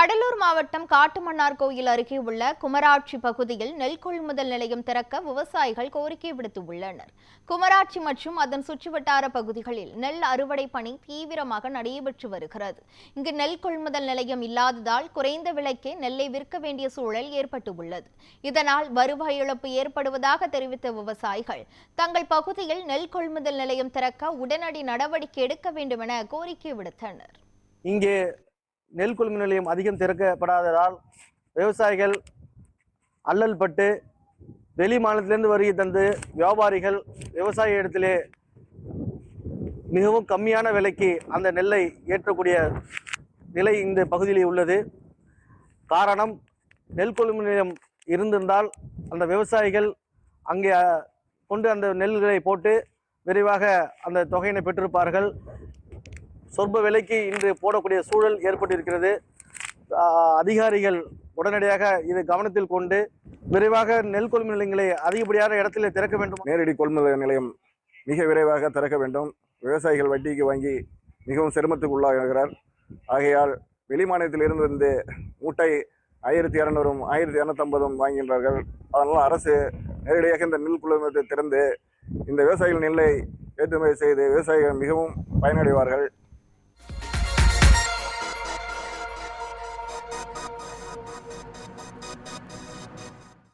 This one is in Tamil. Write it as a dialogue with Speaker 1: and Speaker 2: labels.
Speaker 1: கடலூர் மாவட்டம் காட்டுமன்னார்கோயில் அருகே உள்ள குமராட்சி பகுதியில் நெல் கொள்முதல் நிலையம் திறக்க விவசாயிகள் கோரிக்கை விடுத்துள்ளனர். குமராட்சி மற்றும் அதன் சுற்றுவட்டார பகுதிகளில் நெல் அறுவடை பணி தீவிரமாக நடைபெற்று வருகிறது. இங்கு நெல் கொள்முதல் நிலையம் இல்லாததால் குறைந்த விலைக்கே நெல்லை விற்க வேண்டிய சூழல் ஏற்பட்டுள்ளது. இதனால் வருவாய் இழப்பு ஏற்படுவதாக தெரிவித்த விவசாயிகள் தங்கள் பகுதியில் நெல் கொள்முதல் நிலையம் திறக்க உடனடி நடவடிக்கை எடுக்க வேண்டும் என கோரிக்கை விடுத்தனர்.
Speaker 2: இங்கே நெல் கொள்முதல் நிலையம் அதிகம் திறக்கப்படாததால் விவசாயிகள் அல்லல் பட்டு வெளி மாநிலத்திலிருந்து வருகை தந்து வியாபாரிகள் விவசாய இடத்திலே மிகவும் கம்மியான விலைக்கு அந்த நெல்லை ஏற்றக்கூடிய நிலை இந்த பகுதியில் உள்ளது. காரணம், நெல் கொள்முதல் நிலையம் இருந்திருந்தால் அந்த விவசாயிகள் அங்கே கொண்டு அந்த நெல்களை போட்டு விரைவாக அந்த தொகையினை பெற்றிருப்பார்கள். சொற்ப விலைக்கு இன்று போடக்கூடிய சூழல் ஏற்பட்டிருக்கிறது. அதிகாரிகள் உடனடியாக இதை கவனத்தில் கொண்டு விரைவாக நெல் கொள்முதல் நிலையங்களை அதிகப்படியான இடத்தில் திறக்க வேண்டும்.
Speaker 3: நேரடி கொள்முதல் நிலையம் மிக விரைவாக திறக்க வேண்டும். விவசாயிகள் வட்டிக்கு வாங்கி மிகவும் சிரமத்துக்கு உள்ளாகிறார். ஆகையால் வெளிமாநிலத்தில் இருந்து மூட்டை 1200 1250 வாங்குகின்றார்கள். அதனால் அரசு நேரடியாக இந்த நெல் கொள்முதலை திறந்து இந்த விவசாயிகள் நெல்லை ஏற்றுமதி செய்து விவசாயிகள் மிகவும் பயனடைவார்கள்.